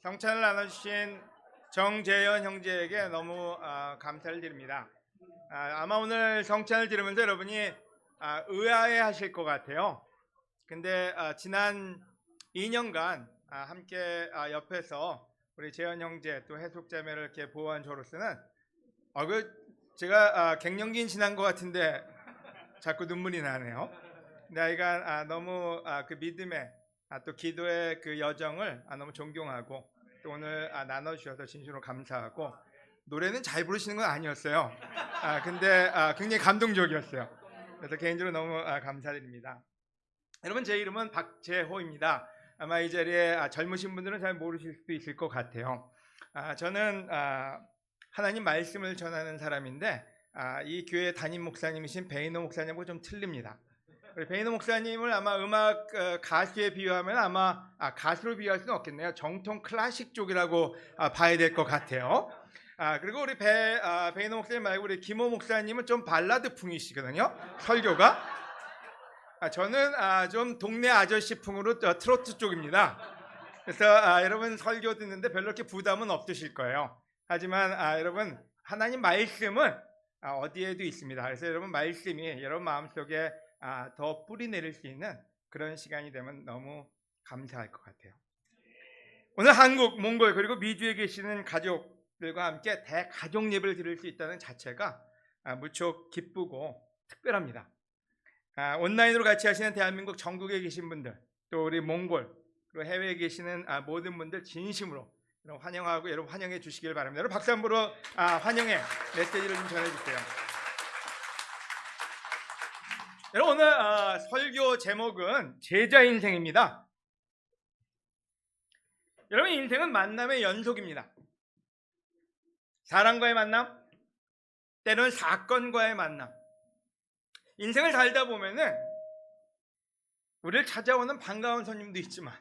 성찬을 나눠주신 정재현 형제에게 너무 감사를 드립니다. 아마 오늘 성찬을 들으면서 여러분이 의아해 하실 것 같아요. 근데 지난 2년간 함께 옆에서 우리 재현 형제 또 해숙자매를 이렇게 보호한 저로서는 제가 갱년기 지난 것 같은데 자꾸 눈물이 나네요. 근데 아이가 너무 그 믿음의 또 기도의 그 여정을 너무 존경하고 또 오늘 나눠주셔서 진심으로 감사하고 노래는 잘 부르시는 건 아니었어요. 근데 굉장히 감동적이었어요. 그래서 개인적으로 너무 감사드립니다. 여러분, 제 이름은 박재호입니다. 아마 이 자리에 젊으신 분들은 잘 모르실 수도 있을 것 같아요. 저는 하나님 말씀을 전하는 사람인데 이 교회 담임 목사님이신 베이노 목사님하고 좀 틀립니다. 베이노 목사님을 아마 음악 가수에 비유하면 아마 가수로 비유할 수는 없겠네요. 정통 클래식 쪽이라고 봐야 될 것 같아요. 그리고 우리 베이노 목사님 말고 우리 김호 목사님은 좀 발라드풍이시거든요. 설교가. 저는 좀 동네 아저씨풍으로 트로트 쪽입니다. 그래서 여러분 설교 듣는데 별로 이렇게 부담은 없으실 거예요. 하지만 여러분, 하나님 말씀은 어디에도 있습니다. 그래서 여러분 말씀이 여러분 마음속에 더 뿌리 내릴 수 있는 그런 시간이 되면 너무 감사할 것 같아요. 오늘 한국, 몽골 그리고 미주에 계시는 가족들과 함께 대가족 예배를 드릴 수 있다는 자체가 무척 기쁘고 특별합니다. 온라인으로 같이 하시는 대한민국 전국에 계신 분들, 또 우리 몽골 그리고 해외에 계시는 모든 분들 진심으로 여러분 환영하고 여러분 환영해 주시길 바랍니다. 여러분 박수 한번으로 환영의 메시지를 좀 전해주세요. 여러분, 오늘 설교 제목은 제자 인생입니다. 여러분, 인생은 만남의 연속입니다. 사람과의 만남, 때로는 사건과의 만남. 인생을 살다 보면은 우리를 찾아오는 반가운 손님도 있지만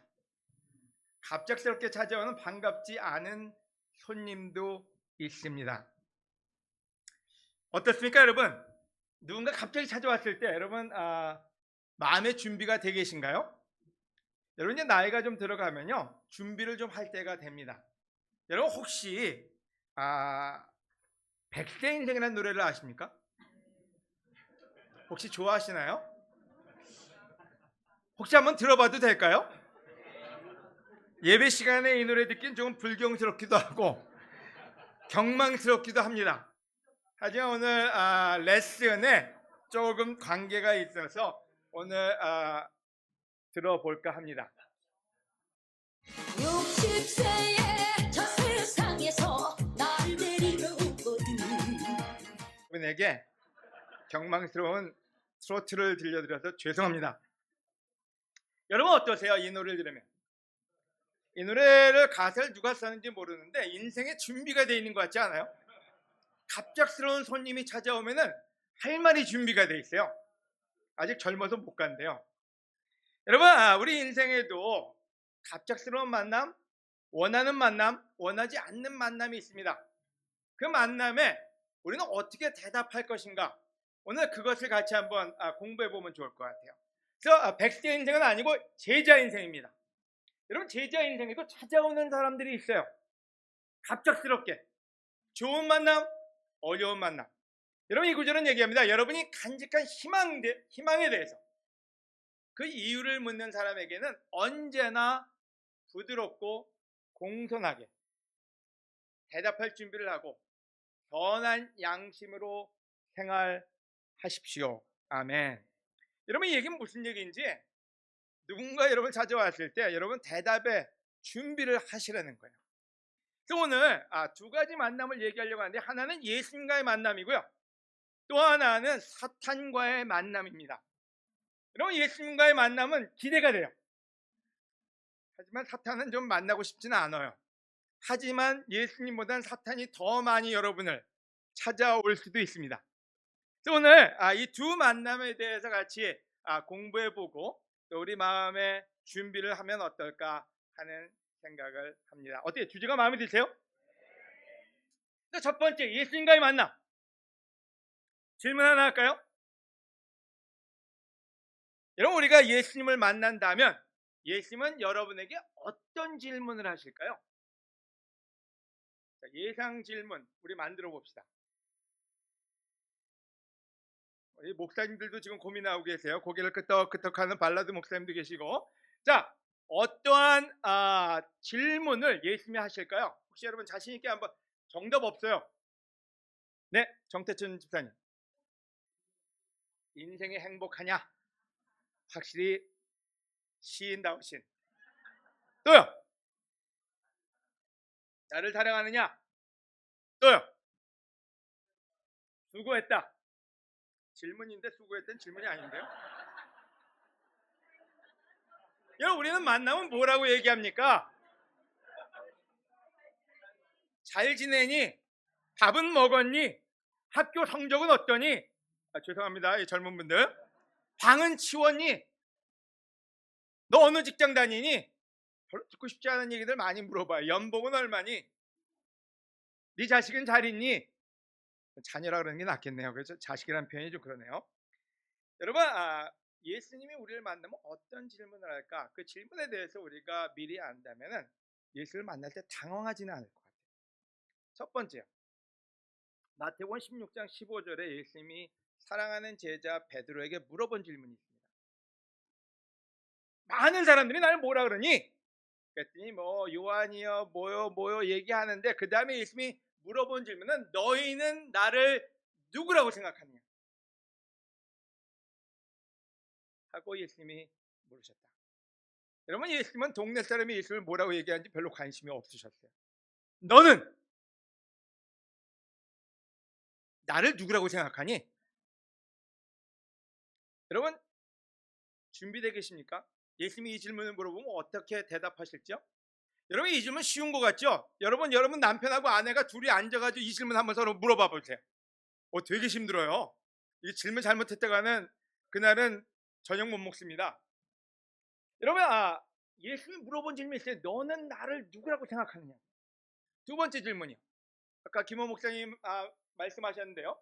갑작스럽게 찾아오는 반갑지 않은 손님도 있습니다. 어떻습니까, 여러분? 누군가 갑자기 찾아왔을 때 여러분 마음의 준비가 되 계신가요? 여러분, 이제 나이가 좀 들어가면요 준비를 좀 할 때가 됩니다. 여러분 혹시 백세 인생이라는 노래를 아십니까? 혹시 좋아하시나요? 혹시 한번 들어봐도 될까요? 예배 시간에 이 노래 듣기는 조금 불경스럽기도 하고 경망스럽기도 합니다. 하지만 오늘 레슨에 조금 관계가 있어서 오늘 들어볼까 합니다. 60세의 저 세상에서 날 데리려오거든. 여러분에게 경망스러운 트로트를 들려드려서 죄송합니다. 여러분 어떠세요? 이 노래를 들으면 이 노래를 가사를 누가 썼는지 모르는데 인생에 준비가 되어 있는 것 같지 않아요? 갑작스러운 손님이 찾아오면은 할 말이 준비가 되어 있어요. 아직 젊어서 못 간대요. 여러분, 우리 인생에도 갑작스러운 만남, 원하는 만남, 원하지 않는 만남이 있습니다. 그 만남에 우리는 어떻게 대답할 것인가? 오늘 그것을 같이 한번 공부해 보면 좋을 것 같아요. 그래서 백세 인생은 아니고 제자 인생입니다. 여러분, 제자 인생에도 찾아오는 사람들이 있어요. 갑작스럽게 좋은 만남, 어려운 만남. 여러분, 이 구절은 얘기합니다. 여러분이 간직한 희망에 대해서 그 이유를 묻는 사람에게는 언제나 부드럽고 공손하게 대답할 준비를 하고 선한 양심으로 생활하십시오. 아멘. 여러분, 이 얘기는 무슨 얘기인지, 누군가 여러분 찾아왔을 때 여러분 대답에 준비를 하시라는 거예요. 그래서 오늘 두 가지 만남을 얘기하려고 하는데, 하나는 예수님과의 만남이고요, 또 하나는 사탄과의 만남입니다. 여러분, 예수님과의 만남은 기대가 돼요. 하지만 사탄은 좀 만나고 싶지는 않아요. 하지만 예수님보다는 사탄이 더 많이 여러분을 찾아올 수도 있습니다. 그래서 오늘 이 두 만남에 대해서 같이 공부해보고 또 우리 마음의 준비를 하면 어떨까 하는 생각을 합니다. 어때요? 주제가 마음에 드세요? 첫 번째, 예수님과의 만남. 질문 하나 할까요? 여러분, 우리가 예수님을 만난다면 예수님은 여러분에게 어떤 질문을 하실까요? 자, 예상 질문 우리 만들어 봅시다. 이 목사님들도 지금 고민하고 계세요. 고개를 끄덕끄덕하는 발라드 목사님도 계시고. 자, 어떠한 질문을 예수님이 하실까요? 혹시 여러분 자신 있게 한번. 정답 없어요. 네, 정태춘 집사님. 인생이 행복하냐? 확실히 시인다우신. 또요. 나를 사랑하느냐? 또요. 수고했다. 질문인데 수고했다는 질문이 아닌데요? 여러분, 우리는 만나면 뭐라고 얘기합니까? 잘 지내니? 밥은 먹었니? 학교 성적은 어떠니? 죄송합니다, 이 젊은 분들. 방은 치웠니? 너 어느 직장 다니니? 별로 듣고 싶지 않은 얘기들 많이 물어봐요. 연봉은 얼마니? 네 자식은 잘 있니? 자녀라 그러는 게 낫겠네요. 그래서 자식이라는 표현이 좀 그러네요. 여러분, 예수님이 우리를 만나면 어떤 질문을 할까? 그 질문에 대해서 우리가 미리 안다면은 예수를 만날 때 당황하지는 않을 것 같아요. 첫 번째요. 마태복음 16장 15절에 예수님이 사랑하는 제자 베드로에게 물어본 질문이 있습니다. 많은 사람들이 나를 뭐라 그러니? 그랬더니 뭐 요한이요 뭐요 얘기하는데 그 다음에 예수님이 물어본 질문은 너희는 나를 누구라고 생각하느냐? 하고 예수님이 물으셨다. 여러분, 예수님은 동네 사람이 예수를 뭐라고 얘기하는지 별로 관심이 없으셨어요. 너는 나를 누구라고 생각하니? 여러분, 준비되어 계십니까? 예수님이 이 질문을 물어보면 어떻게 대답하실지요? 여러분, 이 질문 쉬운 것 같죠? 여러분 남편하고 아내가 둘이 앉아가지고 이 질문 한번 서로 물어봐 보세요. 되게 힘들어요. 이 질문 잘못했다가는 그날은 저녁 못 먹습니다. 여러분, 예수님이 물어본 질문이 있어요. 너는 나를 누구라고 생각하느냐? 두 번째 질문이요. 아까 김호 목사님 말씀하셨는데요.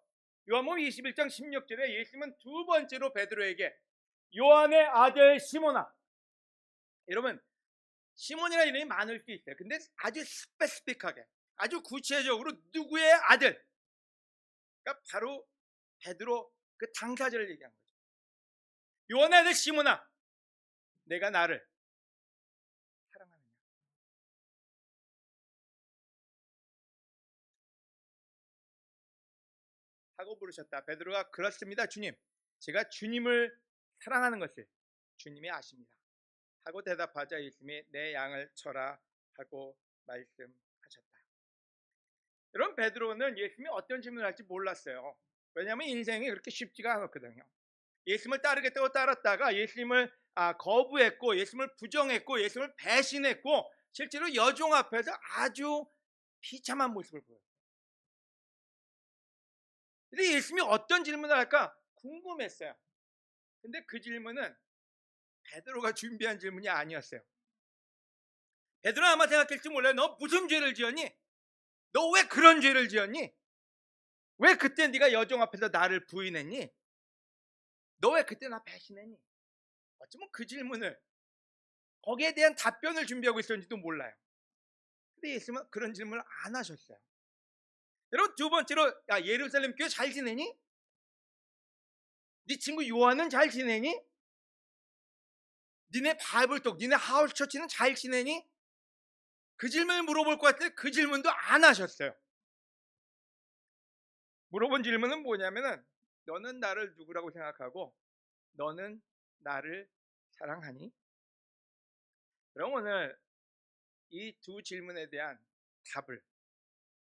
요한복음 21장 16절에 예수님은 두 번째로 베드로에게 요한의 아들 시몬아. 여러분, 시몬이라는 이름이 많을 수 있어요. 근데 아주 스페시픽하게, 아주 구체적으로 누구의 아들? 그러니까 바로 베드로 그 당사자를 얘기한 거죠. 요한의 아들 시몬아, 내가 나를 사랑하느냐? 하고 물으셨다. 베드로가 그렇습니다, 주님. 제가 주님을 사랑하는 것을 주님이 아십니다. 하고 대답하자 예수님이 내 양을 쳐라 하고 말씀하셨다. 여러분, 베드로는 예수님이 어떤 질문을 할지 몰랐어요. 왜냐하면 인생이 그렇게 쉽지가 않았거든요. 예수님을 따르겠다고 따랐다가 예수님을 거부했고, 예수님을 부정했고, 예수님을 배신했고, 실제로 여종 앞에서 아주 비참한 모습을 보였어요. 근데 예수님이 어떤 질문을 할까 궁금했어요. 근데 그 질문은 베드로가 준비한 질문이 아니었어요. 베드로 아마 생각할지 몰라요. 너 무슨 죄를 지었니? 너 왜 그런 죄를 지었니? 왜 그때 네가 여종 앞에서 나를 부인했니? 너 왜 그때 나 배신했니? 어쩌면 그 질문을, 거기에 대한 답변을 준비하고 있었는지도 몰라요. 근데 예수님은 그런 질문을 안 하셨어요. 여러분, 두 번째로, 야, 예루살렘 교회 잘 지내니? 네 친구 요한은 잘 지내니? 니네 바이블톡, 니네 하우스처치는 잘 지내니? 그 질문을 물어볼 것 같은데 그 질문도 안 하셨어요. 물어본 질문은 뭐냐면은 너는 나를 누구라고 생각하고 너는 나를 사랑하니? 그럼 오늘 이 두 질문에 대한 답을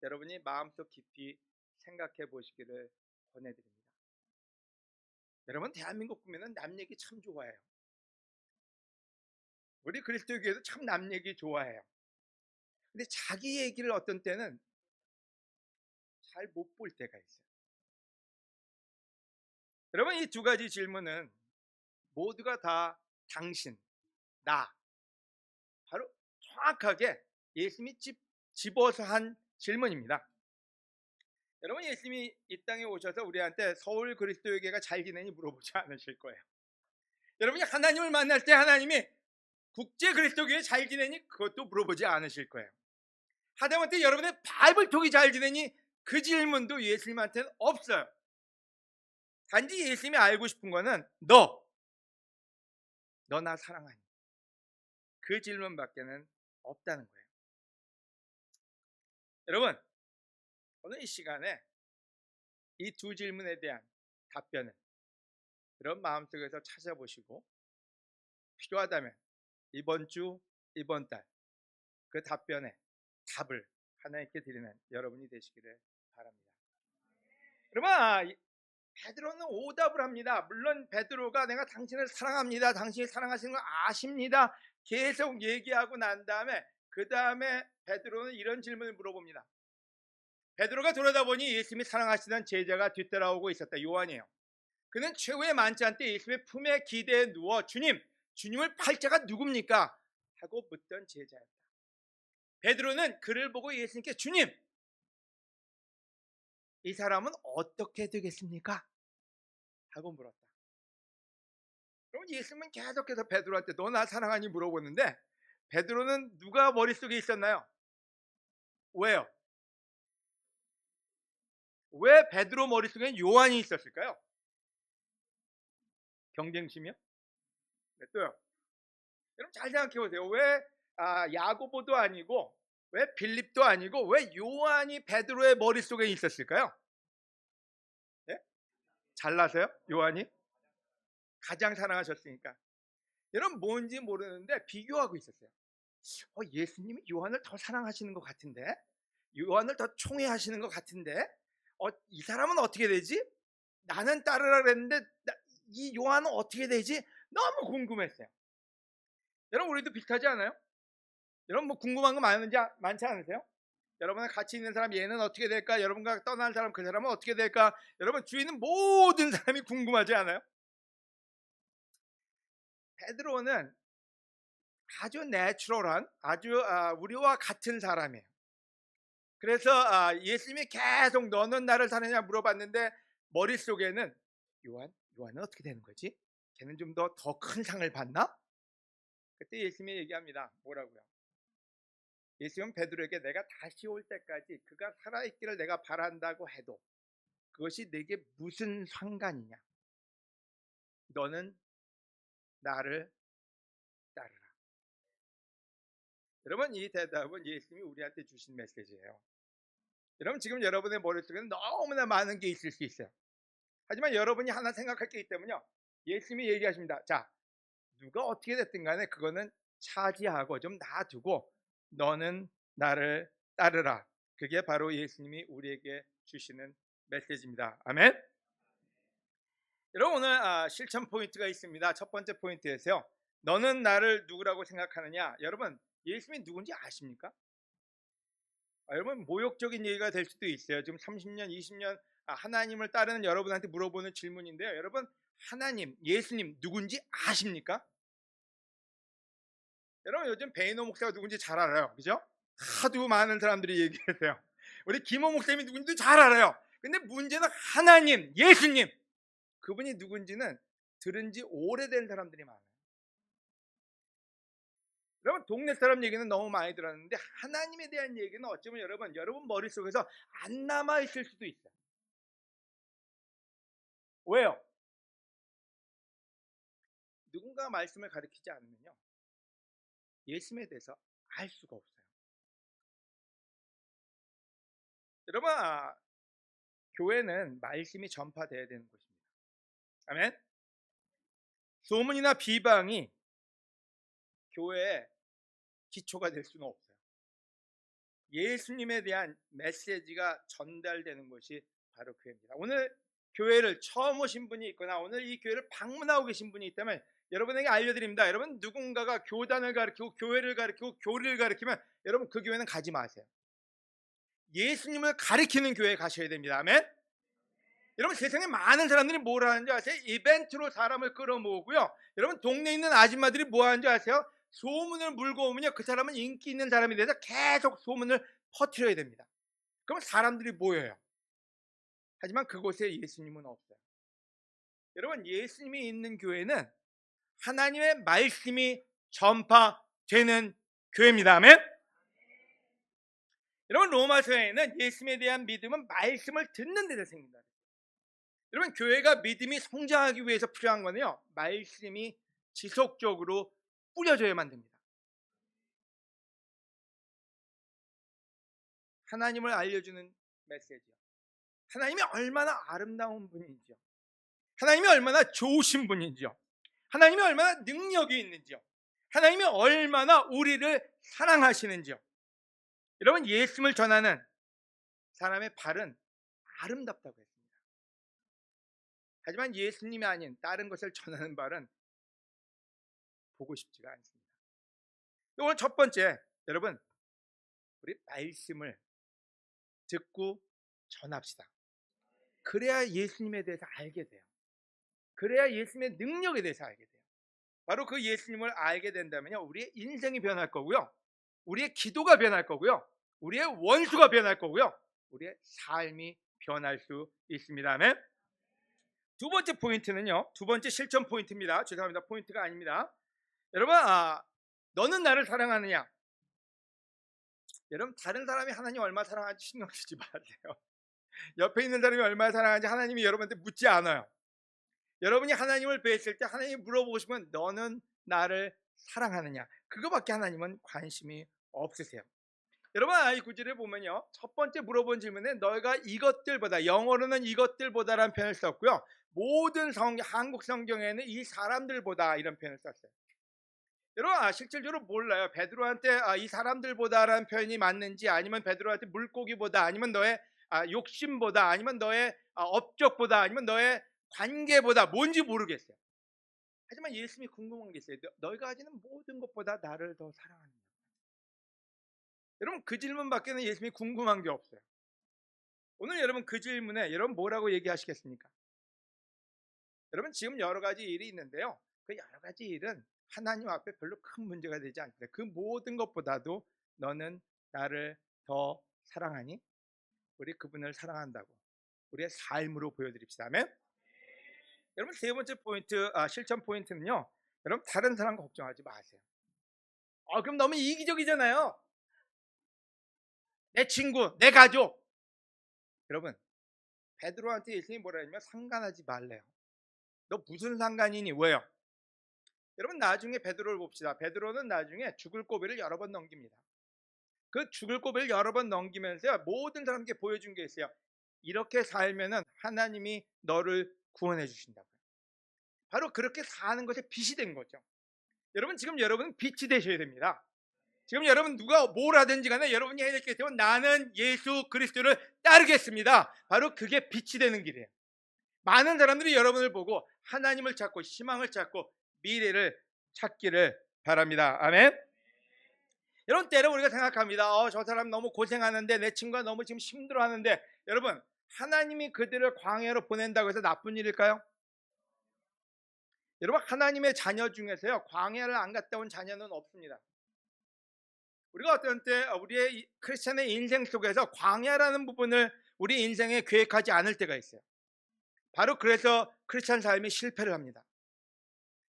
여러분이 마음속 깊이 생각해 보시기를 권해드립니다. 여러분, 대한민국 국민은 남 얘기 참 좋아해요. 우리 그리스도교회도 참 남 얘기 좋아해요. 근데 자기 얘기를 어떤 때는 잘 못 볼 때가 있어요. 여러분, 이 두 가지 질문은 모두가 다 당신, 나, 바로 정확하게 예수님이 집어서 한 질문입니다. 여러분, 예수님이 이 땅에 오셔서 우리한테 서울 그리스도교회가 잘 지내니 물어보지 않으실 거예요. 여러분이 하나님을 만날 때 하나님이 국제 그리스도교회 잘 지내니 그것도 물어보지 않으실 거예요. 하다못해 여러분의 바이블톡이 잘 지내니 그 질문도 예수님한테는 없어요. 단지 예수님이 알고 싶은 거는 너 나 사랑하니? 그 질문밖에는 없다는 거예요. 여러분, 오늘 이 시간에 이 두 질문에 대한 답변을 그런 마음속에서 찾아보시고 필요하다면 이번 주, 이번 달 그 답변에 답을 하나님께 드리는 여러분이 되시기를 바랍니다. 여러분, 베드로는 오답을 합니다. 물론 베드로가 내가 당신을 사랑합니다. 당신이 사랑하시는 걸 아십니다. 계속 얘기하고 난 다음에 그 다음에 베드로는 이런 질문을 물어봅니다. 베드로가 돌아다 보니 예수님이 사랑하시던 제자가 뒤따라오고 있었다. 요한이에요. 그는 최후의 만찬 때 예수님의 품에 기대에 누워 주님을 팔 자가 누굽니까? 하고 묻던 제자였다. 베드로는 그를 보고 예수님께 주님, 이 사람은 어떻게 되겠습니까? 하고 물었다. 그럼 예수님은 계속해서 베드로한테 너 나 사랑하니 물어보는데 베드로는 누가 머릿속에 있었나요? 왜요? 왜 베드로 머릿속에는 요한이 있었을까요? 경쟁심이요? 네, 또요. 여러분 잘 생각해 보세요. 왜 야고보도 아니고 왜 빌립도 아니고 왜 요한이 베드로의 머릿속에 있었을까요? 네? 잘나서요? 요한이? 가장 사랑하셨으니까. 여러분 뭔지 모르는데 비교하고 있었어요. 예수님이 요한을 더 사랑하시는 것 같은데, 요한을 더 총애하시는 것 같은데, 이 사람은 어떻게 되지? 나는 따르라 그랬는데 이 요한은 어떻게 되지? 너무 궁금했어요. 여러분 우리도 비슷하지 않아요? 여러분 뭐 궁금한 거 많지 않으세요? 여러분과 같이 있는 사람 얘는 어떻게 될까? 여러분과 떠난 사람 그 사람은 어떻게 될까? 여러분 주위에 있는 모든 사람이 궁금하지 않아요? 베드로는 아주 내추럴한 아주 우리와 같은 사람이에요. 그래서 예수님이 계속 너는 나를 사느냐 물어봤는데 머릿속에는 요한은 어떻게 되는 거지? 걔는 좀 더 큰 상을 받나? 그때 예수님이 얘기합니다. 뭐라고요? 예수님은 베드로에게 내가 다시 올 때까지 그가 살아있기를 내가 바란다고 해도 그것이 내게 무슨 상관이냐? 너는 나를 따르라. 여러분 이 대답은 예수님이 우리한테 주신 메시지예요. 여러분 지금 여러분의 머릿속에는 너무나 많은 게 있을 수 있어요. 하지만 여러분이 하나 생각할 게 있다면요. 예수님이 얘기하십니다. 자, 누가 어떻게 됐든 간에 그거는 차지하고 좀 놔두고 너는 나를 따르라. 그게 바로 예수님이 우리에게 주시는 메시지입니다. 아멘. 여러분 오늘 실천 포인트가 있습니다. 첫 번째 포인트에서요. 너는 나를 누구라고 생각하느냐? 여러분 예수님이 누군지 아십니까? 여러분 모욕적인 얘기가 될 수도 있어요. 지금 30년, 20년 하나님을 따르는 여러분한테 물어보는 질문인데요. 여러분 하나님, 예수님 누군지 아십니까? 여러분 요즘 베이노 목사가 누군지 잘 알아요. 그죠? 하도 많은 사람들이 얘기하세요. 우리 김호 목사님이 누군지도 잘 알아요. 근데 문제는 하나님, 예수님 그분이 누군지는 들은 지 오래된 사람들이 많아요. 여러분 동네 사람 얘기는 너무 많이 들었는데 하나님에 대한 얘기는 어쩌면 여러분 머릿속에서 안 남아있을 수도 있어요. 왜요? 누군가 말씀을 가르치지 않으면요 예수님에 대해서 알 수가 없어요. 여러분 교회는 말씀이 전파되어야 되는 곳입니다. 아멘. 소문이나 비방이 교회의 기초가 될 수는 없어요. 예수님에 대한 메시지가 전달되는 것이 바로 교회입니다. 오늘 교회를 처음 오신 분이 있거나 오늘 이 교회를 방문하고 계신 분이 있다면 여러분에게 알려드립니다. 여러분 누군가가 교단을 가르치고 교회를 가르치고 교리를 가르치면 여러분 그 교회는 가지 마세요. 예수님을 가르치는 교회에 가셔야 됩니다. 아멘. 여러분 세상에 많은 사람들이 뭘 하는지 아세요? 이벤트로 사람을 끌어모으고요. 여러분 동네에 있는 아줌마들이 뭐 하는지 아세요? 소문을 물고 오면요 그 사람은 인기 있는 사람이 돼서 계속 소문을 퍼뜨려야 됩니다. 그럼 사람들이 모여요. 하지만 그곳에 예수님은 없어요. 여러분 예수님이 있는 교회는 하나님의 말씀이 전파되는 교회입니다. 아멘. 여러분 로마서에는 예수님에 대한 믿음은 말씀을 듣는 데서 생긴다. 여러분 교회가 믿음이 성장하기 위해서 필요한 거는요, 말씀이 지속적으로 뿌려져야만 됩니다. 하나님을 알려주는 메시지요. 하나님이 얼마나 아름다운 분인지요. 하나님이 얼마나 좋으신 분인지요. 하나님이 얼마나 능력이 있는지요. 하나님이 얼마나 우리를 사랑하시는지요. 여러분 예수님을 전하는 사람의 발은 아름답다고 했습니다. 하지만 예수님이 아닌 다른 것을 전하는 발은 보고 싶지가 않습니다. 오늘 첫 번째, 여러분 우리 말씀을 듣고 전합시다. 그래야 예수님에 대해서 알게 돼요. 그래야 예수님의 능력에 대해서 알게 돼요. 바로 그 예수님을 알게 된다면요, 우리의 인생이 변할 거고요, 우리의 기도가 변할 거고요, 우리의 원수가 변할 거고요, 우리의 삶이 변할 수 있습니다. 아멘. 두 번째 포인트는요, 두 번째 실천 포인트입니다. 죄송합니다, 포인트가 아닙니다. 여러분, 너는 나를 사랑하느냐? 여러분 다른 사람이 하나님 얼마나 사랑하는지 신경 쓰지 마세요. 옆에 있는 사람이 얼마나 사랑하는지 하나님이 여러분한테 묻지 않아요. 여러분이 하나님을 뵀을 때 하나님이 물어보시면 너는 나를 사랑하느냐, 그거밖에 하나님은 관심이 없으세요. 여러분 I9지를 보면요, 첫 번째 물어본 질문에 너희가 이것들보다, 영어로는 이것들보다라는 표현을 썼고요, 모든 한국 성경에는 이 사람들보다 이런 표현을 썼어요. 여러분 실질적으로 몰라요. 베드로한테 이 사람들보다라는 표현이 맞는지, 아니면 베드로한테 물고기보다, 아니면 너의 욕심보다, 아니면 너의 업적보다, 아니면 너의 관계보다, 뭔지 모르겠어요. 하지만 예수님이 궁금한 게 있어요. 너희가 가지는 모든 것보다 나를 더 사랑하느냐. 여러분 그 질문밖에는 예수님이 궁금한 게 없어요. 오늘 여러분 그 질문에 여러분 뭐라고 얘기하시겠습니까? 여러분 지금 여러 가지 일이 있는데요, 그 여러 가지 일은 하나님 앞에 별로 큰 문제가 되지 않습니다. 그 모든 것보다도 너는 나를 더 사랑하니? 우리 그분을 사랑한다고 우리의 삶으로 보여드립시다. 아멘. 여러분 세 번째 포인트, 실천 포인트는요, 여러분 다른 사람 걱정하지 마세요. 그럼 너무 이기적이잖아요. 내 친구, 내 가족. 여러분 베드로한테 예수님이 뭐라 했냐면 상관하지 말래요. 너 무슨 상관이니? 왜요? 여러분 나중에 베드로를 봅시다. 베드로는 나중에 죽을 고비를 여러 번 넘깁니다. 그 죽을 고비를 여러 번 넘기면서 모든 사람에게 보여준 게 있어요. 이렇게 살면은 하나님이 너를 구원해 주신다고요. 바로 그렇게 사는 것에 빛이 된 거죠. 여러분 지금 여러분은 빛이 되셔야 됩니다. 지금 여러분 누가 뭘 하든지 간에 여러분이 해야 될 게 있으면 나는 예수 그리스도를 따르겠습니다. 바로 그게 빛이 되는 길이에요. 많은 사람들이 여러분을 보고 하나님을 찾고 희망을 찾고 미래를 찾기를 바랍니다. 아멘. 여러분 때로 우리가 생각합니다. 저 사람 너무 고생하는데, 내 친구가 너무 지금 힘들어하는데, 여러분 하나님이 그들을 광야로 보낸다고 해서 나쁜 일일까요? 여러분 하나님의 자녀 중에서요, 광야를 안 갔다 온 자녀는 없습니다. 우리가 어떤 때 우리의 크리스천의 인생 속에서 광야라는 부분을 우리 인생에 계획하지 않을 때가 있어요. 바로 그래서 크리스천 삶이 실패를 합니다.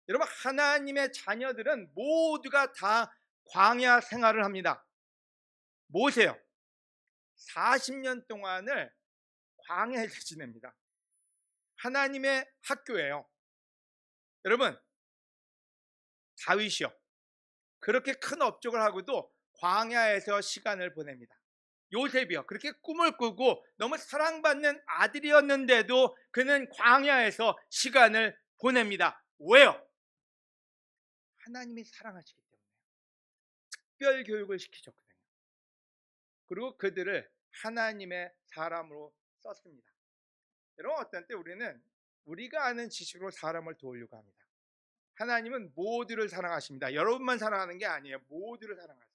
여러분 하나님의 자녀들은 모두가 다 광야 생활을 합니다. 뭐세요? 40년 동안을 광야에서 지냅니다. 하나님의 학교예요. 여러분 다윗이요, 그렇게 큰 업적을 하고도 광야에서 시간을 보냅니다. 요셉이요, 그렇게 꿈을 꾸고 너무 사랑받는 아들이었는데도 그는 광야에서 시간을 보냅니다. 왜요? 하나님이 사랑하시기 때문에 특별 교육을 시키셨거든요. 그리고 그들을 하나님의 사람으로 썼습니다. 여러분 어떤 때 우리는 우리가 아는 지식으로 사람을 도우려고 합니다. 하나님은 모두를 사랑하십니다. 여러분만 사랑하는 게 아니에요. 모두를 사랑하세요.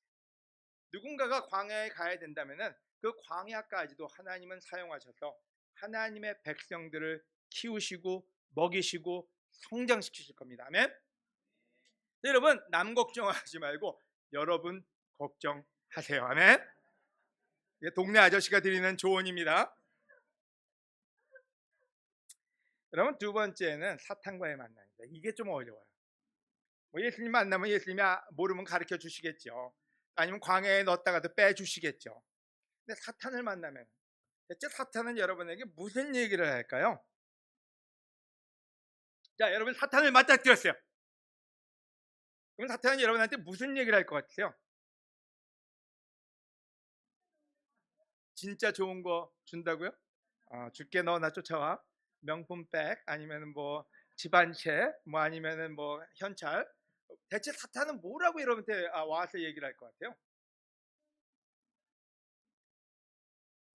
누군가가 광야에 가야 된다면 그 광야까지도 하나님은 사용하셔서 하나님의 백성들을 키우시고 먹이시고 성장시키실 겁니다. 아멘. 여러분 남 걱정하지 말고 여러분 걱정하세요. 아멘. 이게 동네 아저씨가 드리는 조언입니다. 여러분 두 번째는 사탄과의 만남입니다. 이게 좀 어려워요. 예수님 만나면 예수님이 모르면 가르쳐 주시겠죠. 아니면 광야에 넣었다가도 빼주시겠죠. 근데 사탄을 만나면 대체 사탄은 여러분에게 무슨 얘기를 할까요? 자, 여러분 사탄을 맞닥뜨렸어요. 그럼 사탄은 여러분한테 무슨 얘기를 할 것 같으세요? 진짜 좋은 거 준다고요? 줄게, 너 나 쫓아와. 명품백 아니면 뭐 집안채 뭐 아니면은 뭐 현찰. 대체 사탄은 뭐라고 여러분한테 와서 얘기를 할 것 같아요?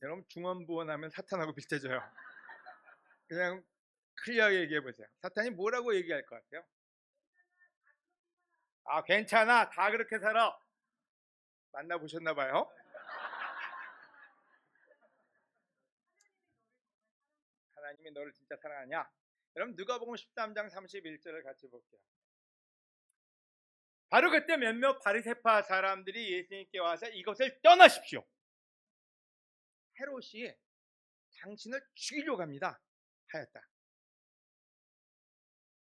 여러분 중언부언하면 사탄하고 비슷해져요. 그냥 클리어하게 얘기해 보세요. 사탄이 뭐라고 얘기할 것 같아요? 괜찮아, 다 그렇게 살아. 만나보셨나 봐요. 하나님이 너를 진짜 사랑하냐? 여러분 누가복음 13장 31절을 같이 볼게요. 바로 그때 몇몇 바리새파 사람들이 예수님께 와서 이것을 떠나십시오. 헤롯이 당신을 죽이려고 합니다 하였다.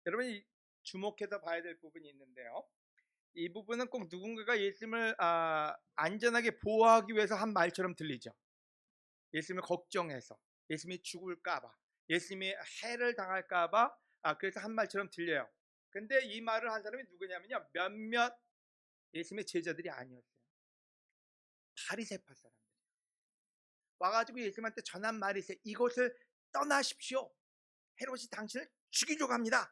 여러분이 주목해서 봐야 될 부분이 있는데요. 이 부분은 꼭 누군가가 예수님을 안전하게 보호하기 위해서 한 말처럼 들리죠. 예수님을 걱정해서, 예수님이 죽을까봐, 예수님이 해를 당할까봐 그래서 한 말처럼 들려요. 근데 이 말을 한 사람이 누구냐면요, 몇몇 예수님의 제자들이 아니었어요. 바리새파 사람들 와가지고 예수님한테 전한 말이 있어요. 이곳을 떠나십시오. 헤롯이 당신을 죽이려고 합니다.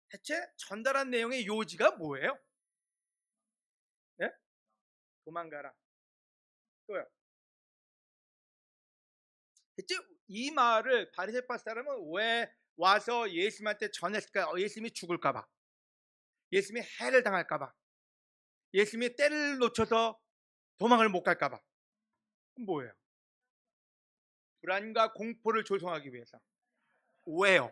대체 전달한 내용의 요지가 뭐예요? 예? 도망가라. 또요. 대체 이 말을 바리새파 사람은 왜 와서 예수님한테 전했을까요? 예수님이 죽을까봐, 예수님이 해를 당할까봐, 예수님이 때를 놓쳐서 도망을 못 갈까봐. 뭐예요? 불안과 공포를 조성하기 위해서. 왜요?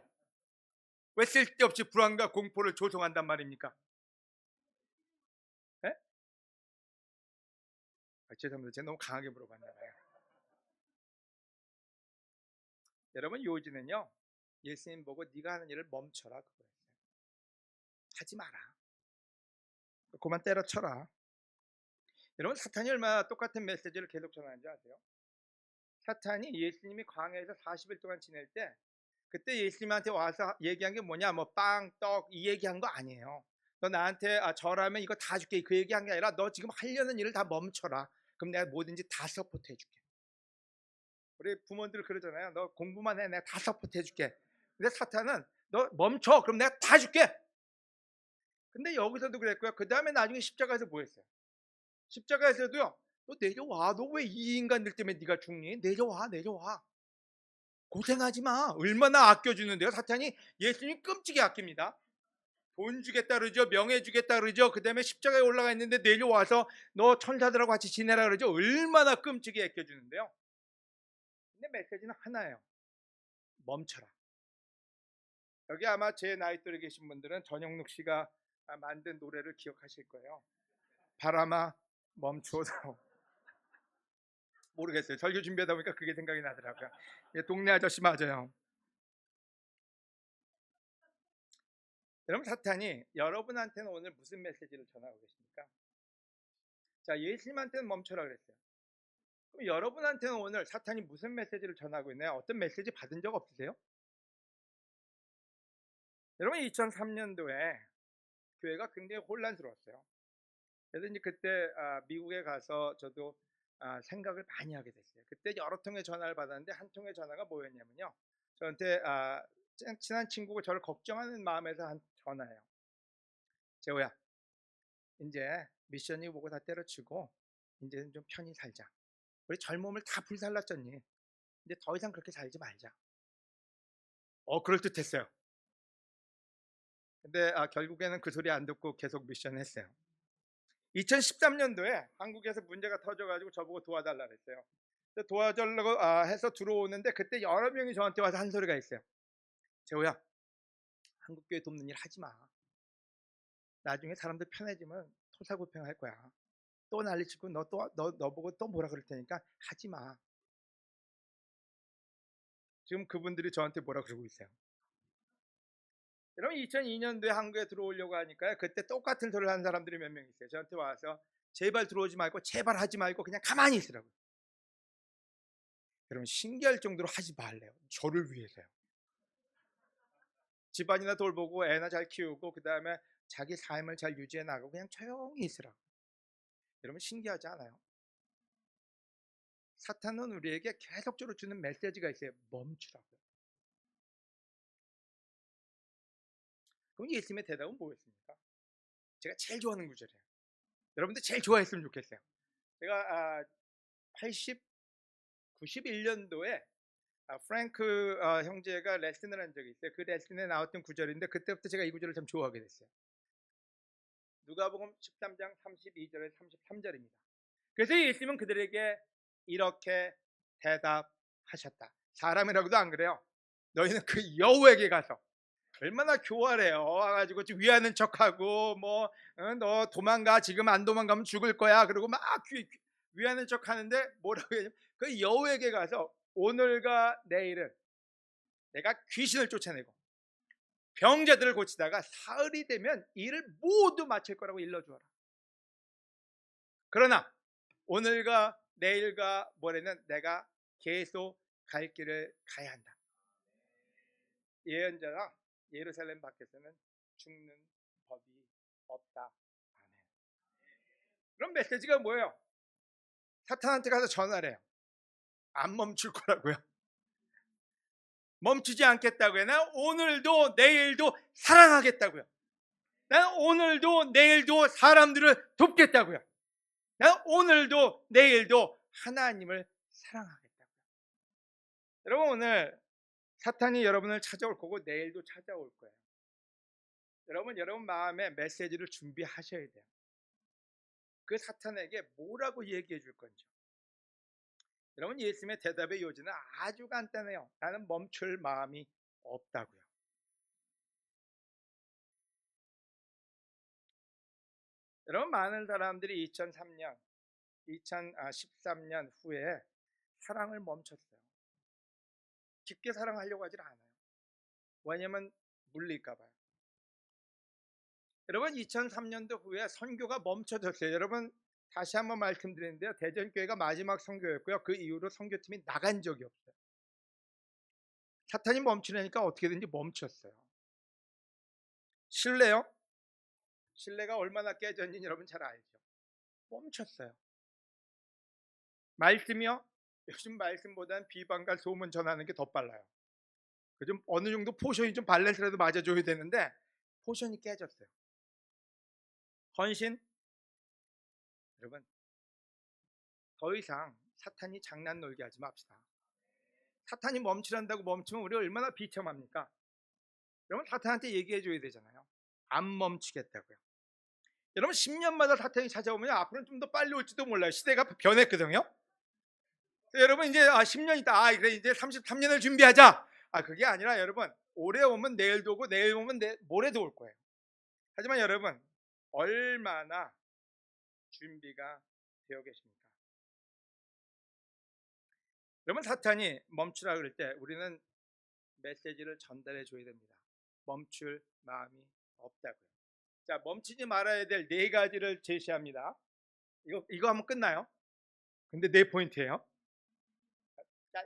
왜 쓸데없이 불안과 공포를 조성한단 말입니까? 예? 죄송합니다. 제가 너무 강하게 물어봤나 봐요. 여러분 요지는요, 예수님 보고 네가 하는 일을 멈춰라 그거였어요. 하지 마라. 그만 때려쳐라. 여러분 사탄이 얼마나 똑같은 메시지를 계속 전하는지 아세요? 사탄이 예수님이 광야에서 40일 동안 지낼 때 그때 예수님한테 와서 얘기한 게 뭐냐, 뭐 빵, 떡 이 얘기한 거 아니에요. 너 나한테 절하면 이거 다 줄게 그 얘기한 게 아니라 너 지금 하려는 일을 다 멈춰라. 그럼 내가 뭐든지 다 서포트 해줄게. 우리 부모들 그러잖아요. 너 공부만 해, 내가 다 서포트 해줄게. 근데 사탄은 너 멈춰, 그럼 내가 다 줄게. 근데 여기서도 그랬고요. 그 다음에 나중에 십자가에서 뭐 했어요? 십자가에서도요, 너 내려와. 너 왜 이 인간들 때문에 네가 죽니? 내려와, 내려와. 고생하지 마. 얼마나 아껴주는데요. 사탄이 예수님 끔찍이 아낍니다. 돈 주겠다 그러죠. 명예 주겠다 그러죠. 그 다음에 십자가에 올라가 있는데 내려와서 너 천사들하고 같이 지내라 그러죠. 얼마나 끔찍이 아껴주는데요. 근데 메시지는 하나예요. 멈춰라. 여기 아마 제 나이 또래 계신 분들은 전영록 씨가 만든 노래를 기억하실 거예요. 바람아 멈춰서. 모르겠어요. 설교 준비하다 보니까 그게 생각이 나더라고요. 동네 아저씨 맞아요. 여러분 사탄이 여러분한테는 오늘 무슨 메시지를 전하고 계십니까? 자, 예수님한테는 멈춰라 그랬어요. 그럼 여러분한테는 오늘 사탄이 무슨 메시지를 전하고 있나요? 어떤 메시지 받은 적 없으세요? 여러분 2003년도에 교회가 굉장히 혼란스러웠어요. 그래서 이제 그때 미국에 가서 저도 생각을 많이 하게 됐어요. 그때 여러 통의 전화를 받았는데 한 통의 전화가 뭐였냐면요, 저한테 친한 친구가 저를 걱정하는 마음에서 한 전화예요. 재호야, 이제 미션이 보고 다 때려치고 이제는 좀 편히 살자. 우리 젊음을 다 불살랐잖니. 이제 더 이상 그렇게 살지 말자. 그럴듯했어요. 근데 결국에는 그 소리 안 듣고 계속 미션을 했어요. 2013년도에 한국에서 문제가 터져가지고 저보고 도와달라 그랬어요. 도와달라고 해서 들어오는데 그때 여러 명이 저한테 와서 한 소리가 있어요. 재호야, 한국교회 돕는 일 하지 마. 나중에 사람들 편해지면 토사구팽 할 거야. 또 난리치고 너 보고 또 뭐라 그럴 테니까 하지 마. 지금 그분들이 저한테 뭐라 그러고 있어요. 여러분 2002년도에 한국에 들어오려고 하니까요, 그때 똑같은 소리를 하는 사람들이 몇 명 있어요. 저한테 와서 제발 들어오지 말고 제발 하지 말고 그냥 가만히 있으라고요. 여러분 신기할 정도로 하지 말래요. 저를 위해서요. 집안이나 돌보고 애나 잘 키우고 그 다음에 자기 삶을 잘 유지해 나가고 그냥 조용히 있으라고. 여러분 신기하지 않아요? 사탄은 우리에게 계속적으로 주는 메시지가 있어요. 멈추라고요. 그럼 예수님의 대답은 뭐였습니까? 제가 제일 좋아하는 구절이에요. 여러분들 제일 좋아했으면 좋겠어요. 제가 91년도에 프랭크 형제가 레슨을 한 적이 있어요. 그 레슨에 나왔던 구절인데 그때부터 제가 이 구절을 참 좋아하게 됐어요. 누가복음 13장 32절에 33절입니다. 그래서 예수님은 그들에게 이렇게 대답하셨다. 사람이라고도 안 그래요. 너희는 그 여우에게 가서 얼마나 교활해요. 와가지고 위하는 척하고 너 도망가 지금 안 도망가면 죽을 거야. 그리고 막 위하는 척하는데 뭐라고 해요? 그 여우에게 가서 오늘과 내일은 내가 귀신을 쫓아내고 병자들을 고치다가 사흘이 되면 일을 모두 마칠 거라고 일러주어라. 그러나 오늘과 내일과 모레는 내가 계속 갈 길을 가야 한다. 예언자가 예루살렘 밖에서는 죽는 법이 없다. 아멘. 그럼 메시지가 뭐예요? 사탄한테 가서 전화를 해요. 안 멈출 거라고요. 멈추지 않겠다고요. 난 오늘도 내일도 사랑하겠다고요. 난 오늘도 내일도 사람들을 돕겠다고요. 난 오늘도 내일도 하나님을 사랑하겠다고요. 여러분 오늘 사탄이 여러분을 찾아올 거고 내일도 찾아올 거예요. 여러분 마음에 메시지를 준비하셔야 돼요. 그 사탄에게 뭐라고 얘기해 줄 건지. 여러분 예수님의 대답의 요지는 아주 간단해요. 나는 멈출 마음이 없다고요. 여러분 많은 사람들이 2013년 후에 사랑을 멈췄어요. 깊게 사랑하려고 하질 않아요. 왜냐면 물릴까 봐요. 여러분 2003년도 후에 선교가 멈춰졌어요. 여러분 다시 한번 말씀드리는데요. 대전교회가 마지막 선교였고요. 그 이후로 선교팀이 나간 적이 없어요. 사탄이 멈추려니까 어떻게든지 멈췄어요. 신뢰요? 신뢰가 얼마나 깨졌는지 여러분 잘 알죠. 멈췄어요. 말씀이요? 요즘 말씀보다는 비방과 소문 전하는 게 더 빨라요. 좀 어느 정도 포션이 좀 밸런스라도 맞아줘야 되는데 포션이 깨졌어요. 헌신? 여러분 더 이상 사탄이 장난 놀게 하지 맙시다. 사탄이 멈추란다고 멈추면 우리 얼마나 비참합니까? 여러분 사탄한테 얘기해 줘야 되잖아요. 안 멈추겠다고요. 여러분 10년마다 사탄이 찾아오면 앞으로는 좀 더 빨리 올지도 몰라요. 시대가 변했거든요. 여러분 이제 10년 있다 그래 이제 33년을 준비하자. 그게 아니라 여러분 올해 오면 내일도 오고 내일 오면 모레도 올 거예요. 하지만 여러분 얼마나 준비가 되어 계십니까? 여러분 사탄이 멈추라 그럴 때 우리는 메시지를 전달해 줘야 됩니다. 멈출 마음이 없다고요. 자, 멈추지 말아야 될 4가지를 제시합니다. 이거 하면 끝나요? 근데 4포인트예요.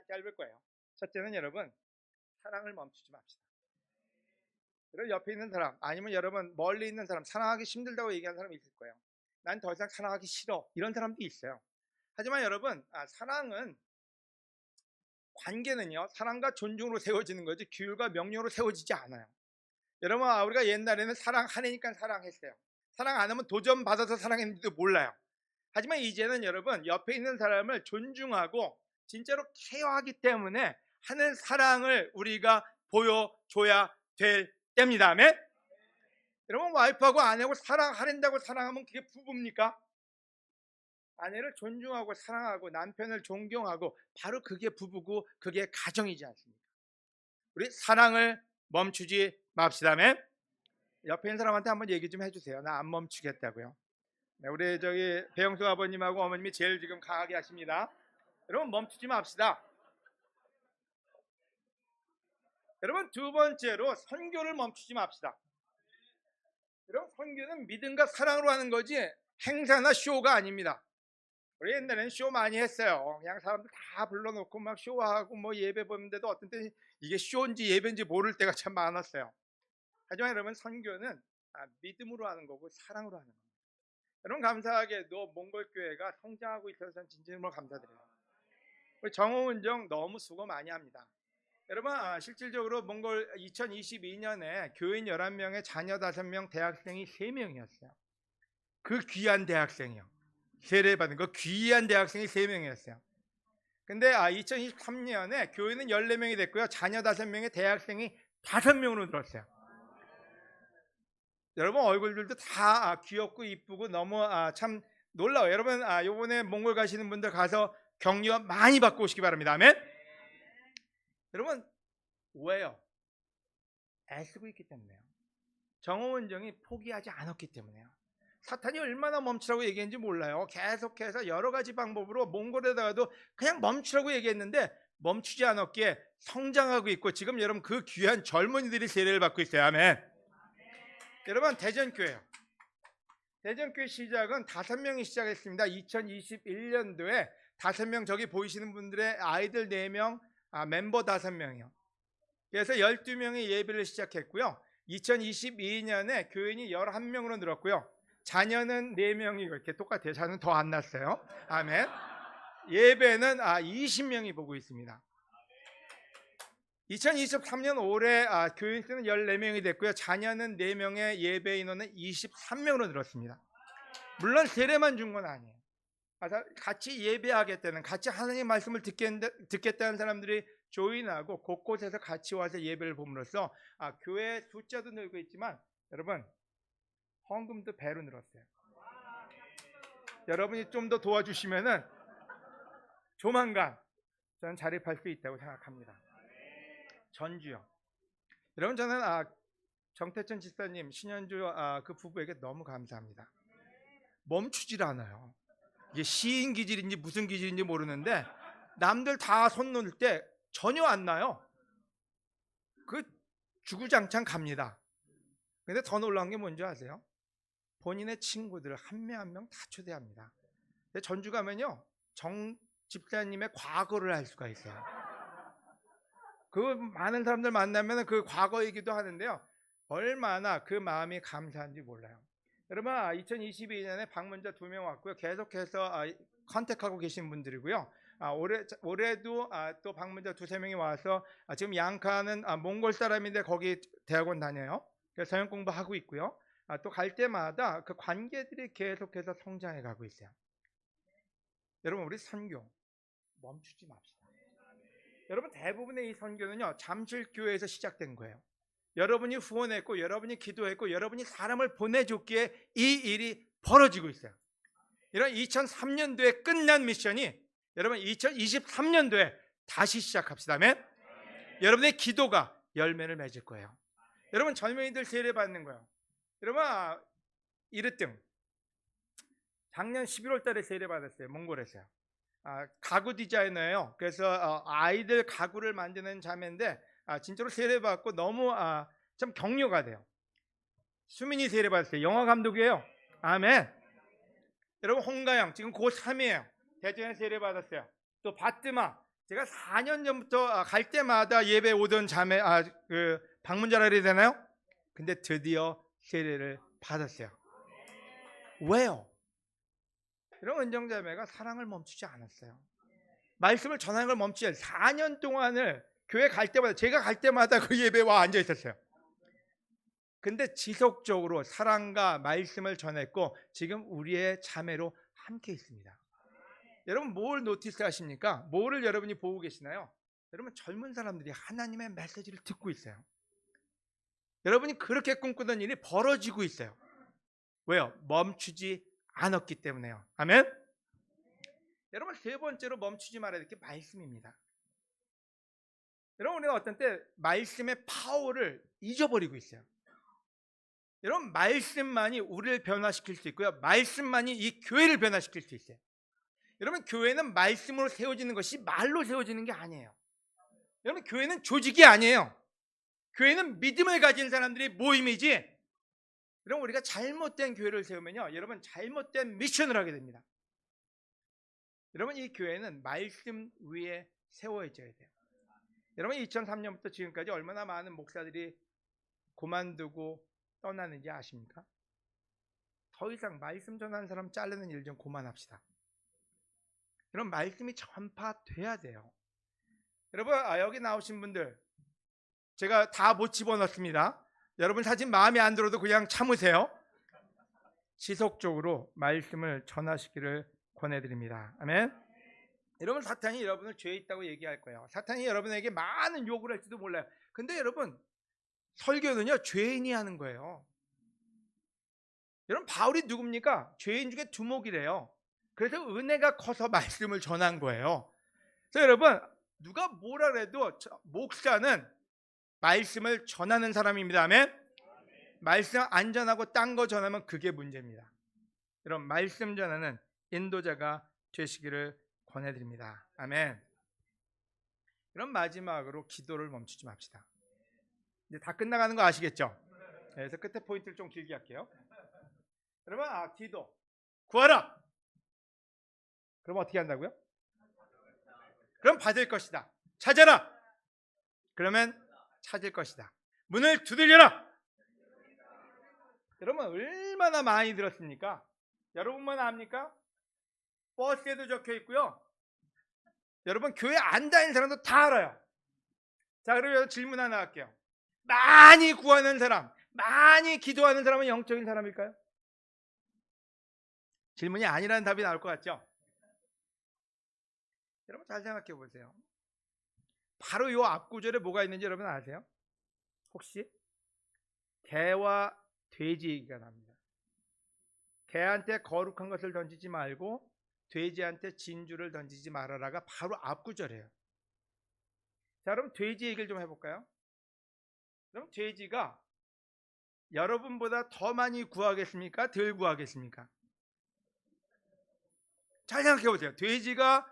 짧을 거예요. 첫째는 여러분 사랑을 멈추지 맙시다. 여러분 옆에 있는 사람 아니면 여러분 멀리 있는 사람 사랑하기 힘들다고 얘기하는 사람이 있을 거예요. 난 더 이상 사랑하기 싫어 이런 사람도 있어요. 하지만 여러분 사랑은 관계는요 사랑과 존중으로 세워지는 거지 규율과 명령으로 세워지지 않아요. 여러분 우리가 옛날에는 사랑하니까 사랑했어요. 사랑 안 하면 도전 받아서 사랑했는지도 몰라요. 하지만 이제는 여러분 옆에 있는 사람을 존중하고 진짜로 케어하기 때문에 하는 사랑을 우리가 보여줘야 될 때입니다. 아멘? 여러분 와이프하고 아내하고 사랑하린다고 사랑하면 그게 부부입니까? 아내를 존중하고 사랑하고 남편을 존경하고 바로 그게 부부고 그게 가정이지 않습니까? 우리 사랑을 멈추지 맙시다. 아멘? 옆에 있는 사람한테 한번 얘기 좀 해주세요. 나 안 멈추겠다고요. 네, 우리 배영수 아버님하고 어머님이 제일 지금 강하게 하십니다. 여러분 멈추지 맙시다. 여러분 두 번째로 선교를 멈추지 맙시다. 여러분 선교는 믿음과 사랑으로 하는 거지 행사나 쇼가 아닙니다. 우리 옛날에는 쇼 많이 했어요. 그냥 사람들 다 불러놓고 막 쇼하고 뭐 예배 보는데도 어떤 때 이게 쇼인지 예배인지 모를 때가 참 많았어요. 하지만 여러분, 선교는 믿음으로 하는 거고 사랑으로 하는 겁니다. 여러분, 감사하게도 몽골교회가 성장하고 있어서 저는 진심으로 감사드려요. 우리 정호은정 너무 수고 많이 합니다. 여러분, 실질적으로 몽골 2022년에 교인 11명에 자녀 5명, 대학생이 3명이었어요. 그 귀한 대학생이요. 세례받은 그 귀한 대학생이 3명이었어요. 근데 2023년에 교인은 14명이 됐고요. 자녀 5명에 대학생이 5명으로 늘었어요. 여러분, 얼굴들도 다 귀엽고 이쁘고 너무 참 놀라워요. 여러분, 요번에 몽골 가시는 분들 가서 격려 많이 받고 오시기 바랍니다. 아멘. 여러분, 왜요? 애쓰고 있기 때문에요. 정호원정이 포기하지 않았기 때문에요. 사탄이 얼마나 멈추라고 얘기했는지 몰라요. 계속해서 여러 가지 방법으로 몽골에다가도 그냥 멈추라고 얘기했는데 멈추지 않았기에 성장하고 있고, 지금 여러분 그 귀한 젊은이들이 세례를 받고 있어요. 아멘. 여러분, 대전교회요. 대전교회 시작은 5명이 시작했습니다. 2021년도에 5명, 저기 보이시는 분들의 아이들 4명, 멤버 5명이요. 그래서 12명이 예배를 시작했고요. 2022년에 교인이 11명으로 늘었고요. 자녀는 4명이 이렇게 똑같아요. 자녀는 더 안 났어요. 아멘. 예배는 20명이 보고 있습니다. 2023년 올해 교인 수는 14명이 됐고요. 자녀는 4명의 예배 인원은 23명으로 늘었습니다. 물론 세례만 준 건 아니에요. 같이 예배하겠다는, 같이 하나님 말씀을 듣겠다는 사람들이 조인하고 곳곳에서 같이 와서 예배를 봄으로써 교회 숫자도 늘고 있지만 여러분, 헌금도 배로 늘었어요. 여러분이 좀 더 도와주시면은 조만간 저는 자립할 수 있다고 생각합니다. 전주요. 여러분, 저는 정태천 집사님, 신현주 그 부부에게 너무 감사합니다. 멈추질 않아요. 이게 시인 기질인지 무슨 기질인지 모르는데 남들 다 손 놓을 때 전혀 안 나요. 그 주구장창 갑니다. 근데 더 놀라운 게 뭔지 아세요? 본인의 친구들 한 명 한 명 다 초대합니다. 근데 전주 가면요, 정 집사님의 과거를 알 수가 있어요. 그 많은 사람들 만나면 그 과거 얘기도 하는데요, 얼마나 그 마음이 감사한지 몰라요. 여러분, 2022년에 방문자 2명 왔고요. 계속해서 컨택하고 계신 분들이고요. 올해도 또 방문자 2-3명이 와서 지금 양카는 몽골 사람인데 거기 대학원 다녀요. 그래서 서양 공부하고 있고요. 또 갈 때마다 그 관계들이 계속해서 성장해 가고 있어요. 여러분, 우리 선교 멈추지 맙시다. 여러분, 대부분의 이 선교는요, 잠실교회에서 시작된 거예요. 여러분이 후원했고, 여러분이 기도했고, 여러분이 사람을 보내줬기에 이 일이 벌어지고 있어요. 이런 2003년도에 끝난 미션이 여러분 2023년도에 다시 시작합시다. 아멘. 여러분의 기도가 열매를 맺을 거예요. 여러분, 젊은이들 세례 받는 거예요. 여러분, 이르등 작년 11월 달에 세례 받았어요. 몽골에서요. 가구 디자이너예요. 그래서 아이들 가구를 만드는 자매인데 진짜로 세례 받고 너무 좀 격려가 돼요. 수민이 세례 받았어요. 영화 감독이에요. 아멘. 여러분, 홍가영 지금 고3이에요. 대전에 세례 받았어요. 또 바뜨마, 제가 4년 전부터 갈 때마다 예배 오던 자매, 그 방문자라 그래야 되나요? 근데 드디어 세례를 받았어요. 왜요? 이런 은정자매가 사랑을 멈추지 않았어요. 말씀을 전하는 걸 멈추지 않았어요. 4년 동안을 교회 갈 때마다, 제가 갈 때마다 그 예배에 와 앉아 있었어요. 근데 지속적으로 사랑과 말씀을 전했고 지금 우리의 자매로 함께 있습니다. 여러분, 뭘 노티스 하십니까? 뭐를 여러분이 보고 계시나요? 여러분, 젊은 사람들이 하나님의 메시지를 듣고 있어요. 여러분이 그렇게 꿈꾸던 일이 벌어지고 있어요. 왜요? 멈추지 않았기 때문에요. 아멘. 여러분, 3번째로 멈추지 말아야 될 게 말씀입니다. 여러분, 우리가 어떤 때 말씀의 파워를 잊어버리고 있어요. 여러분, 말씀만이 우리를 변화시킬 수 있고요, 말씀만이 이 교회를 변화시킬 수 있어요. 여러분, 교회는 말씀으로 세워지는 것이 말로 세워지는 게 아니에요. 여러분, 교회는 조직이 아니에요. 교회는 믿음을 가진 사람들의 모임이지 여러분 우리가 잘못된 교회를 세우면요, 여러분 잘못된 미션을 하게 됩니다. 여러분 이 교회는 말씀 위에 세워져야 돼요. 여러분 2003년부터 지금까지 얼마나 많은 목사들이 그만두고 떠나는지 아십니까? 더 이상 말씀 전하는 사람 자르는 일 좀 그만합시다. 여러분 말씀이 전파돼야 돼요. 여러분 여기 나오신 분들 제가 다 못 집어넣습니다. 여러분 사실 마음에 안 들어도 그냥 참으세요. 지속적으로 말씀을 전하시기를 권해드립니다. 아멘. 여러분 사탄이 여러분을 죄에 있다고 얘기할 거예요. 사탄이 여러분에게 많은 욕을 할지도 몰라요. 근데 여러분 설교는요 죄인이 하는 거예요. 여러분 바울이 누굽니까? 죄인 중에 두목이래요. 그래서 은혜가 커서 말씀을 전한 거예요. 그래서 여러분 누가 뭐라 그래도 목사는 말씀을 전하는 사람입니다. 아멘. 말씀 안 전하고 딴 거 전하면 그게 문제입니다. 여러분 말씀 전하는 인도자가 되시기를 권해드립니다. 아멘. 그럼 마지막으로 기도를 멈추지 맙시다. 이제 다 끝나가는 거 아시겠죠? 그래서 끝에 포인트를 좀 길게 할게요. 여러분 기도 구하라. 그럼 어떻게 한다고요? 그럼 받을 것이다. 찾아라. 그러면 찾을 것이다. 문을 두들겨라. 여러분 얼마나 많이 들었습니까? 여러분만 압니까? 버스에도 적혀 있고요. 여러분 교회 안 다니는 사람도 다 알아요. 자, 그러면 질문 하나 할게요. 많이 구하는 사람, 많이 기도하는 사람은 영적인 사람일까요? 질문이 아니라는 답이 나올 것 같죠? 여러분 잘 생각해 보세요. 바로 이 앞구절에 뭐가 있는지 여러분 아세요? 혹시? 개와 돼지 얘기가 납니다. 개한테 거룩한 것을 던지지 말고 돼지한테 진주를 던지지 말아라가 바로 앞구절이에요. 자, 그럼 돼지 얘기를 좀 해볼까요? 그럼 돼지가 여러분보다 더 많이 구하겠습니까? 덜 구하겠습니까? 잘 생각해 보세요. 돼지가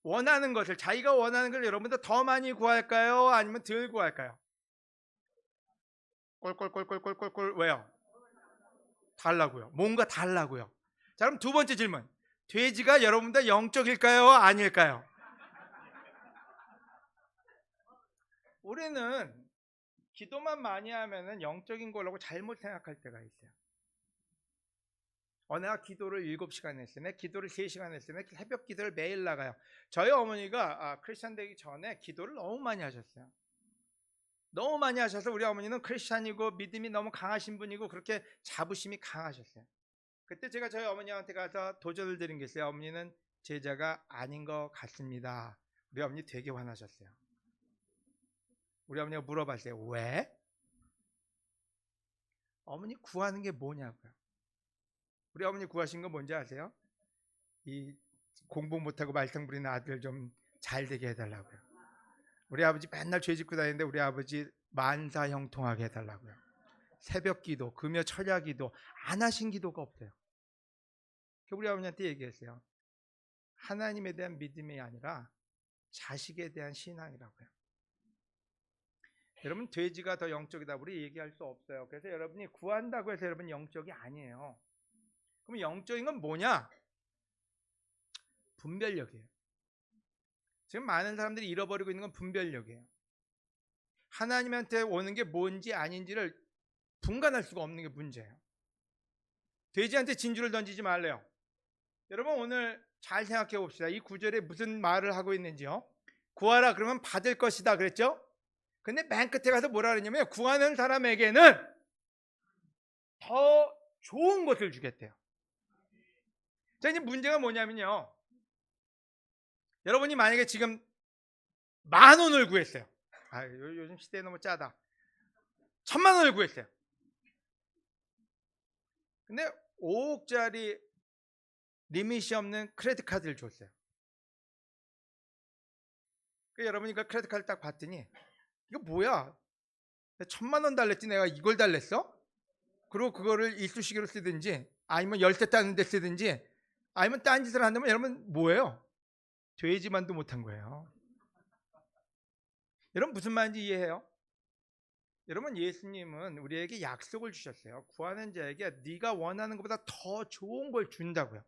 원하는 것을, 자기가 원하는 걸 여러분보다 더 많이 구할까요? 아니면 덜 구할까요? 꼴꼴꼴꼴꼴꼴꼴 왜요? 달라고요. 뭔가 달라고요. 자, 그럼 두 번째 질문. 돼지가 여러분보다 영적일까요? 아닐까요? 우리는 기도만 많이 하면은 영적인 거라고 잘못 생각할 때가 있어요. 내가 기도를 7시간 했어요. 내가 기도를 3시간 했어요. 내가 새벽 기도를 매일 나가요. 저희 어머니가 크리스찬 되기 전에 기도를 너무 많이 하셨어요. 너무 많이 하셔서 우리 어머니는 크리스찬이고 믿음이 너무 강하신 분이고 그렇게 자부심이 강하셨어요. 그때 제가 저희 어머니한테 가서 도전을 드린 게 있어요. 어머니는 제자가 아닌 것 같습니다. 우리 어머니 되게 화나셨어요. 우리 어머니가 물어봤어요. 왜? 어머니 구하는 게 뭐냐고요. 우리 어머니 구하신 건 뭔지 아세요? 이 공부 못하고 말썽 부리는 아들 좀 잘 되게 해달라고요. 우리 아버지 맨날 죄 짓고 다니는데 우리 아버지 만사 형통하게 해달라고요. 새벽 기도, 금요 철야 기도 안 하신 기도가 없대요. 우리 아버지한테 얘기했어요. 하나님에 대한 믿음이 아니라 자식에 대한 신앙이라고요. 여러분 돼지가 더 영적이다 우리 얘기할 수 없어요. 그래서 여러분이 구한다고 해서 여러분 영적이 아니에요. 그럼 영적인 건 뭐냐? 분별력이에요. 지금 많은 사람들이 잃어버리고 있는 건 분별력이에요. 하나님한테 오는 게 뭔지 아닌지를 분간할 수가 없는 게 문제예요. 돼지한테 진주를 던지지 말래요. 여러분 오늘 잘 생각해 봅시다. 이 구절에 무슨 말을 하고 있는지요. 구하라 그러면 받을 것이다 그랬죠. 근데 맨 끝에 가서 뭐라 그러냐면 구하는 사람에게는 더 좋은 것을 주겠대요. 자, 이제 문제가 뭐냐면요. 여러분이 만약에 지금 10,000원을 구했어요. 요즘 시대에 너무 짜다. 10,000,000원을 구했어요. 근데 5억짜리 리밋이 없는 크레딧 카드를 줬어요. 여러분이 그 크레딧 카드를 딱 봤더니 이거 뭐야? 1,000,000원 달랬지 내가 이걸 달랬어? 그리고 그거를 이쑤시개로 쓰든지 아니면 열쇠 따는 데 쓰든지 아니면 딴 짓을 한다면 여러분 뭐예요? 돼지만도 못한 거예요. 여러분 무슨 말인지 이해해요? 여러분, 예수님은 우리에게 약속을 주셨어요. 구하는 자에게 네가 원하는 것보다 더 좋은 걸 준다고요.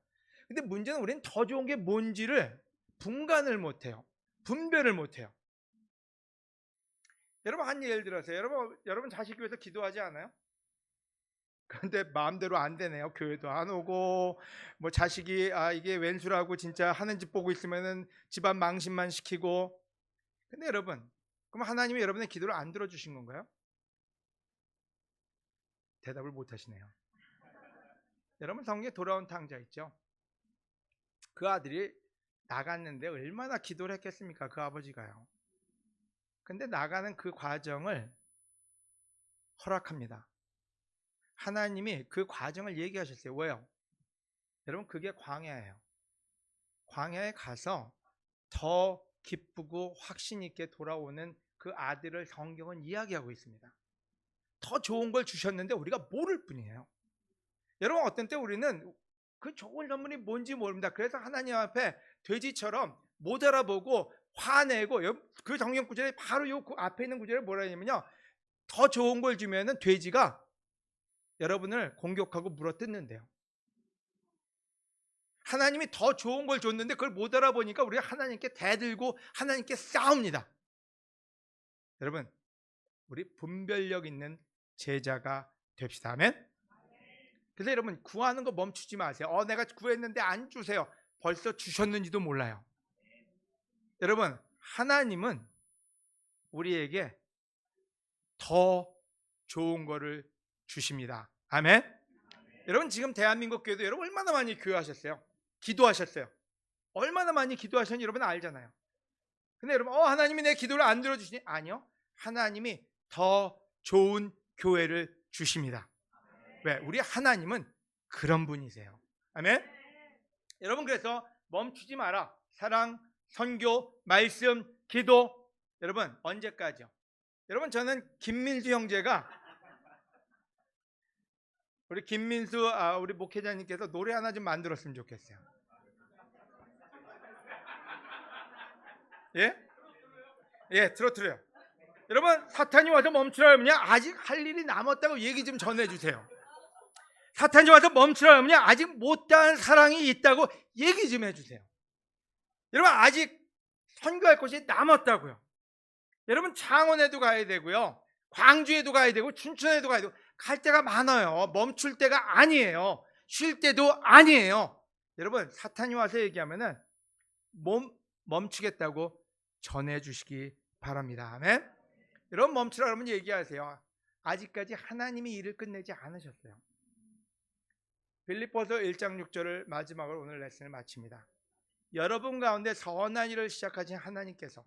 근데 문제는 우리는 더 좋은 게 뭔지를 분간을 못해요. 분별을 못해요. 여러분, 한 예를 들어서 여러분 자식 위해서 기도하지 않아요? 그런데 마음대로 안 되네요. 교회도 안 오고 뭐 자식이 이게 왼수라고 진짜 하는 집 보고 있으면은 집안 망신만 시키고. 근데 여러분, 그럼 하나님이 여러분의 기도를 안 들어주신 건가요? 대답을 못 하시네요. 여러분, 성경에 돌아온 탕자 있죠? 그 아들이 나갔는데 얼마나 기도를 했겠습니까? 그 아버지가요. 근데 나가는 그 과정을 허락합니다. 하나님이 그 과정을 얘기하셨어요. 왜요? 여러분, 그게 광야예요. 광야에 가서 더 기쁘고 확신 있게 돌아오는 그 아들을 성경은 이야기하고 있습니다. 더 좋은 걸 주셨는데 우리가 모를 뿐이에요. 여러분, 어떤 때 우리는 그 좋은 선물이 뭔지 모릅니다. 그래서 하나님 앞에 돼지처럼 못 알아보고 화내고, 그 성경 구절에 바로 요 앞에 있는 구절에 뭐라 하냐면요, 더 좋은 걸 주면은 돼지가 여러분을 공격하고 물어뜯는데요. 하나님이 더 좋은 걸 줬는데 그걸 못 알아보니까 우리가 하나님께 대들고 하나님께 싸웁니다. 여러분, 우리 분별력 있는 제자가 됩시다. 아멘. 그래서 여러분, 구하는 거 멈추지 마세요. 내가 구했는데 안 주세요. 벌써 주셨는지도 몰라요. 여러분, 하나님은 우리에게 더 좋은 거를 주십니다. 아멘. 여러분, 지금 대한민국 교회도 여러분 얼마나 많이 교회하셨어요? 기도하셨어요. 얼마나 많이 기도하셨는지 여러분 알잖아요. 근데 여러분, 하나님이 내 기도를 안 들어주시니? 아니요. 하나님이 더 좋은 교회를 주십니다. 왜? 우리 하나님은 그런 분이세요. 아멘. 여러분, 그래서 멈추지 마라. 사랑, 선교, 말씀, 기도. 여러분, 언제까지요? 여러분, 저는 김민수 형제가, 우리 김민수 우리 목회자님께서 노래 하나 좀 만들었으면 좋겠어요. 예, 트로트래요. 여러분, 사탄이 와서 멈추라 하면요, 아직 할 일이 남았다고 얘기 좀 전해주세요. 사탄이 와서 멈추라 하면요, 아직 못다한 사랑이 있다고 얘기 좀 해주세요. 여러분, 아직 선교할 것이 남았다고요. 여러분, 창원에도 가야 되고요, 광주에도 가야 되고, 춘천에도 가야 되고, 갈 데가 많아요. 멈출 때가 아니에요. 쉴 때도 아니에요. 여러분, 사탄이 와서 얘기하면은 멈추겠다고 전해주시기 바랍니다. 아멘. 여러분, 멈추라 그러면 얘기하세요. 아직까지 하나님이 일을 끝내지 않으셨어요. 빌립보서 1장 6절을 마지막으로 오늘 레슨을 마칩니다. 여러분 가운데 선한 일을 시작하신 하나님께서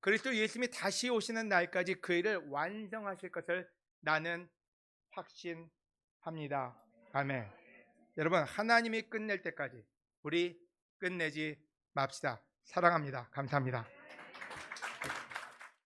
그리스도 예수님이 다시 오시는 날까지 그 일을 완성하실 것을 나는 확신합니다. 아멘. 여러분, 하나님이 끝낼 때까지 우리 끝내지 맙시다. 사랑합니다. 감사합니다.